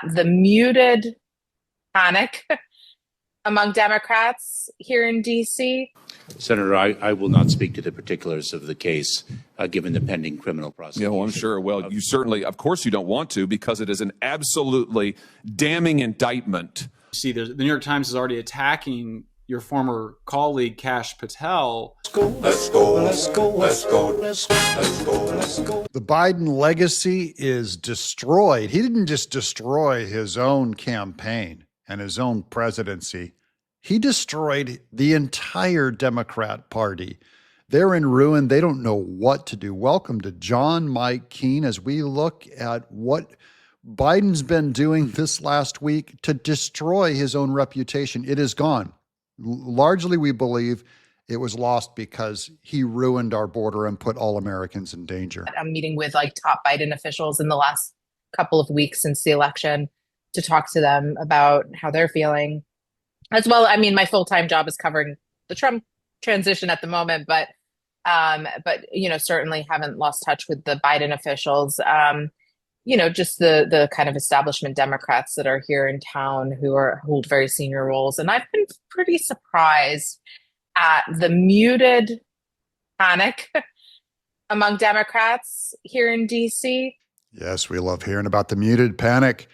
at the muted panic among Democrats here in D.C.? Senator, I will not speak to the particulars of the case, given the pending criminal prosecution. Yeah, well, I'm sure. Well, you certainly, of course you don't want to, because it is an absolutely damning indictment. See, the New York Times is already attacking your former colleague, Kash Patel. Let's go. The Biden legacy is destroyed. He didn't just destroy his own campaign and his own presidency. He destroyed the entire Democrat Party. They're in ruin. They don't know what to do. Welcome to John Mike Keene as we look at what Biden's been doing this last week to destroy his own reputation. It is gone. Largely, we believe it was lost because he ruined our border and put all Americans in danger. I'm meeting with top Biden officials in the last couple of weeks since the election to talk to them about how they're feeling. As well, I mean, my full-time job is covering the Trump transition at the moment, but certainly haven't lost touch with the Biden officials. Just the kind of establishment Democrats that are here in town who hold very senior roles. And I've been pretty surprised at the muted panic among Democrats here in D.C. Yes, we love hearing about the muted panic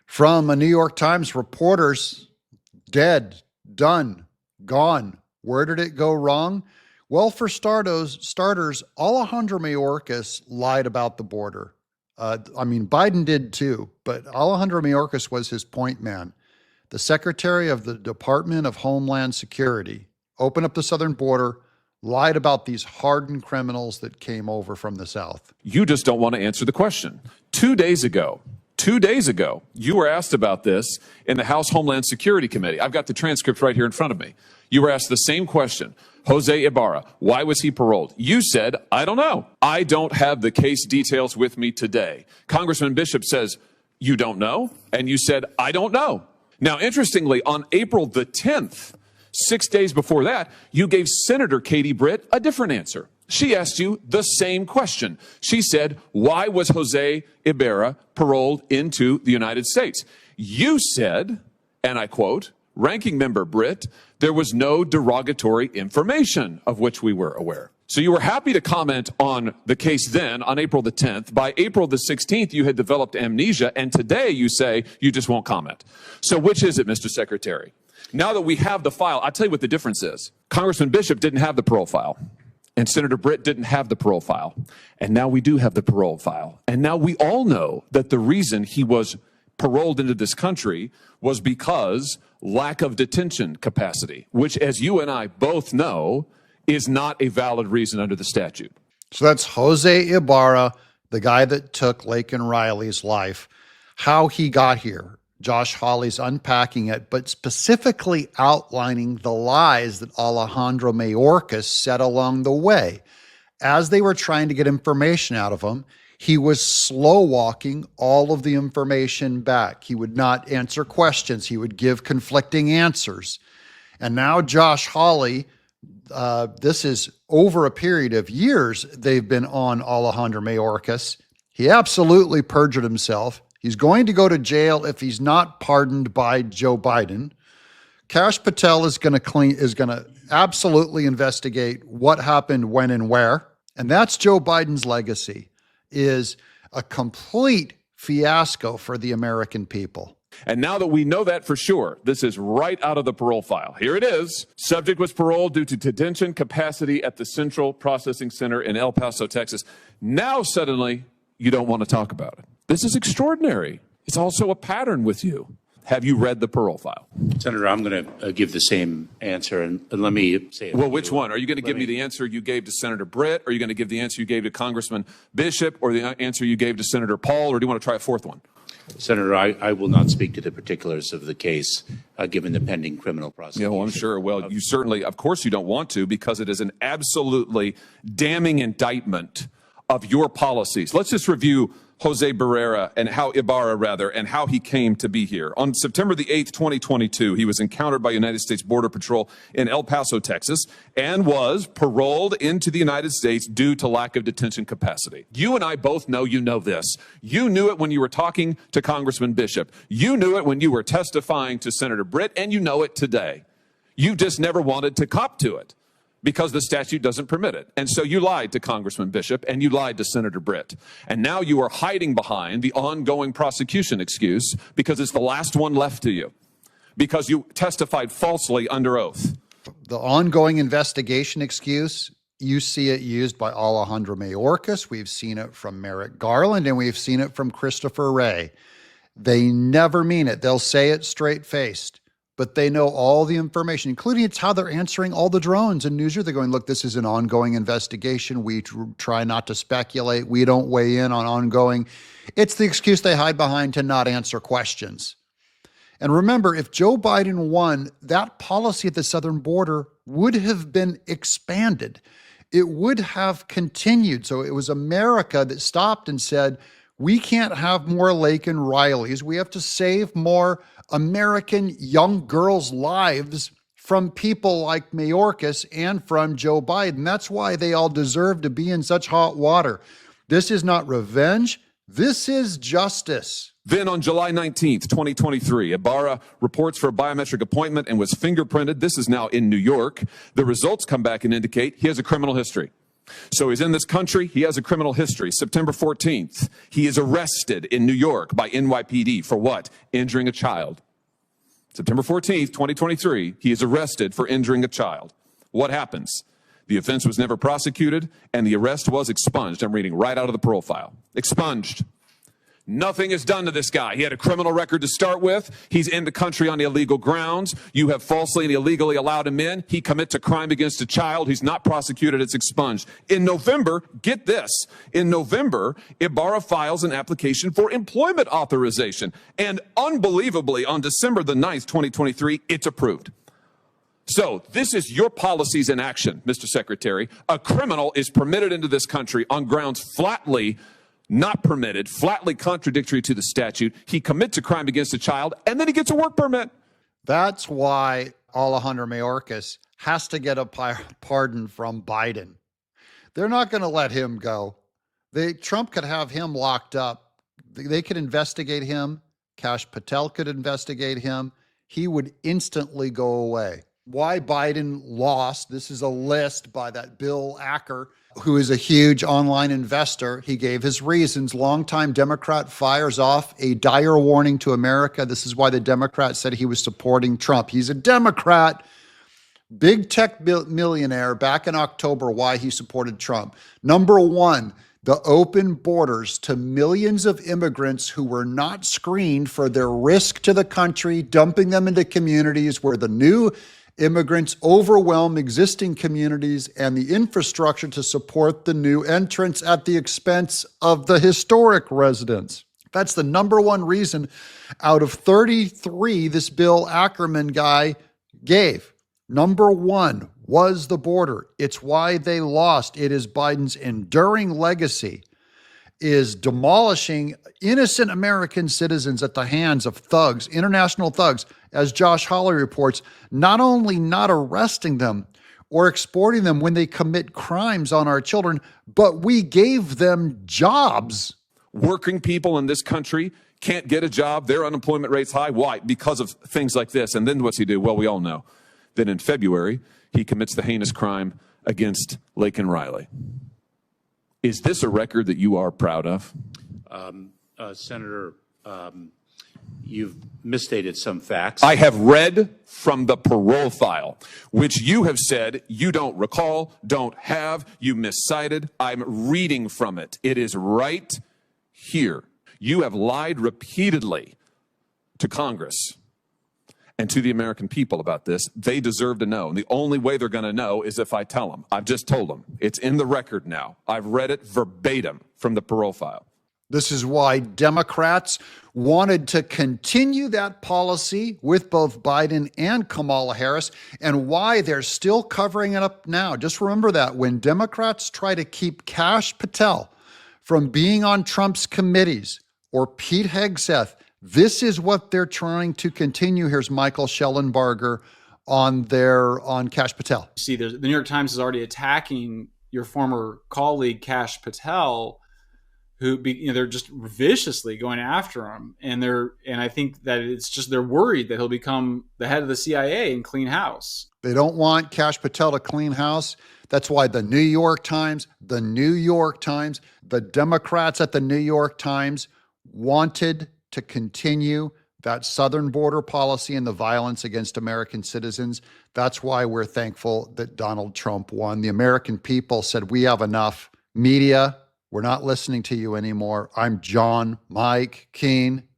from a New York Times reporters. Dead, done, gone. Where did it go wrong? Well, for starters, Alejandro Mayorkas lied about the border. Biden did too, but Alejandro Mayorkas was his point man. The Secretary of the Department of Homeland Security opened up the southern border, lied about these hardened criminals that came over from the South. You just don't want to answer the question. 2 days ago, you were asked about this in the House Homeland Security Committee. I've got the transcript right here in front of me. You were asked the same question. Jose Ibarra, why was he paroled? You said, I don't know. I don't have the case details with me today. Congressman Bishop says, you don't know? And you said, I don't know. Now, interestingly, on April the 10th, 6 days before that, you gave Senator Katie Britt a different answer. She asked you the same question. She said, why was Jose Ibarra paroled into the United States? You said, and I quote, Ranking Member Britt, there was no derogatory information of which we were aware. So you were happy to comment on the case then on April the 10th. By April the 16th, you had developed amnesia. And today you say you just won't comment. So which is it, Mr. Secretary? Now that we have the file, I'll tell you what the difference is. Congressman Bishop didn't have the parole file. And Senator Britt didn't have the parole file. And now we do have the parole file. And now we all know that the reason he was paroled into this country was because lack of detention capacity, which, as you and I both know, is not a valid reason under the statute. So that's Jose Ibarra, the guy that took Laken Riley's life. How he got here, Josh Hawley's unpacking it, but specifically outlining the lies that Alejandro Mayorkas said along the way. As they were trying to get information out of him, he was slow walking all of the information back. He would not answer questions. He would give conflicting answers. And now Josh Hawley, this is over a period of years, they've been on Alejandro Mayorkas. He absolutely perjured himself. He's going to go to jail if he's not pardoned by Joe Biden. Kash Patel is going to absolutely investigate what happened, when, and where. And that's Joe Biden's legacy, is a complete fiasco for the American people. And now that we know that for sure, this is right out of the parole file. Here it is. Subject was paroled due to detention capacity at the Central Processing Center in El Paso, Texas. Now suddenly you don't want to talk about it. This is extraordinary. It's also a pattern with you. Have you read the parole file? Senator, I'm going to give the same answer, and let me say it. Well, which one? Are you going to give me the answer you gave to Senator Britt? Or are you going to give the answer you gave to Congressman Bishop? Or the answer you gave to Senator Paul? Or do you want to try a fourth one? Senator, I will not speak to the particulars of the case, given the pending criminal prosecution. Yeah, well, I'm sure. Well, you certainly, of course you don't want to, because it is an absolutely damning indictment of your policies. Let's just review Jose Barrera and how Ibarra, and how he came to be here. On September the 8th, 2022, he was encountered by United States Border Patrol in El Paso, Texas, and was paroled into the United States due to lack of detention capacity. You and I both know you know this. You knew it when you were talking to Congressman Bishop. You knew it when you were testifying to Senator Britt, and you know it today. You just never wanted to cop to it, because the statute doesn't permit it. And so you lied to Congressman Bishop and you lied to Senator Britt. And now you are hiding behind the ongoing prosecution excuse because it's the last one left to you, because you testified falsely under oath. The ongoing investigation excuse, you see it used by Alejandro Mayorkas. We've seen it from Merrick Garland, and we've seen it from Christopher Wray. They never mean it. They'll say it straight-faced, but they know all the information, including it's how they're answering all the drones in Newsroom. They're going, look, this is an ongoing investigation. We try not to speculate. We don't weigh in on ongoing. It's the excuse they hide behind to not answer questions. And remember, if Joe Biden won, that policy at the southern border would have been expanded. It would have continued. So it was America that stopped and said, we can't have more Laken Rileys. We have to save more American young girls' lives from people like Mayorkas and from Joe Biden. That's why they all deserve to be in such hot water. This is not revenge. This is justice. Then on July 19th, 2023, Ibarra reports for a biometric appointment and was fingerprinted. This is now in New York. The results come back and indicate he has a criminal history. So he's in this country. He has a criminal history. September 14th, he is arrested in New York by NYPD for what? Injuring a child. September 14th, 2023, he is arrested for injuring a child. What happens? The offense was never prosecuted, and the arrest was expunged. I'm reading right out of the parole file. Expunged. Nothing is done to this guy. He had a criminal record to start with. He's in the country on illegal grounds. You have falsely and illegally allowed him in. He commits a crime against a child. He's not prosecuted. It's expunged. In November, get this, in November, Ibarra files an application for employment authorization. And unbelievably, on December the 9th, 2023, it's approved. So this is your policies in action, Mr. Secretary. A criminal is permitted into this country on grounds flatly not permitted, flatly contradictory to the statute. He commits a crime against a child, and then he gets a work permit. That's why Alejandro Mayorkas has to get a pardon from Biden. They're not going to let him go. Trump could have him locked up. They could investigate him. Kash Patel could investigate him. He would instantly go away. Why Biden lost, this is a list by that Bill Acker, who is a huge online investor. He gave his reasons. Longtime Democrat fires off a dire warning to America. This is why the Democrat said he was supporting Trump. He's a Democrat, big tech millionaire. Back in October, why he supported Trump. Number one, the open borders to millions of immigrants who were not screened for their risk to the country, dumping them into communities where the new immigrants overwhelm existing communities and the infrastructure to support the new entrants at the expense of the historic residents. That's the number one reason out of 33 this Bill Ackerman guy gave. Number one was the border. It's why they lost. It is Biden's enduring legacy, is demolishing innocent American citizens at the hands of thugs, international thugs, as Josh Hawley reports, not only not arresting them or exporting them when they commit crimes on our children, but we gave them jobs. Working people in this country can't get a job. Their unemployment rate's high. Why? Because of things like this. And then what's he do? Well, we all know. Then in February, he commits the heinous crime against Laken Riley. Is this a record that you are proud of? Senator, you've misstated some facts. I have read from the parole file, which you have said you don't recall, don't have, you miscited. I'm reading from it. It is right here. You have lied repeatedly to Congress and to the American people about this. They deserve to know. And the only way they're going to know is if I tell them. I've just told them. It's in the record now. I've read it verbatim from the parole file. This is why Democrats wanted to continue that policy with both Biden and Kamala Harris, and why they're still covering it up now. Just remember that when Democrats try to keep Kash Patel from being on Trump's committees or Pete Hegseth. This is what they're trying to continue. Here's Michael Schellenberger on Kash Patel. You see, the New York Times is already attacking your former colleague Kash Patel, who they're just viciously going after him, and I think that it's just they're worried that he'll become the head of the CIA and clean house. They don't want Kash Patel to clean house. That's why the New York Times, the Democrats at the New York Times wanted to continue that southern border policy and the violence against American citizens. That's why we're thankful that Donald Trump won. The American people said, we have enough. Media, we're not listening to you anymore. I'm John Mike Keene.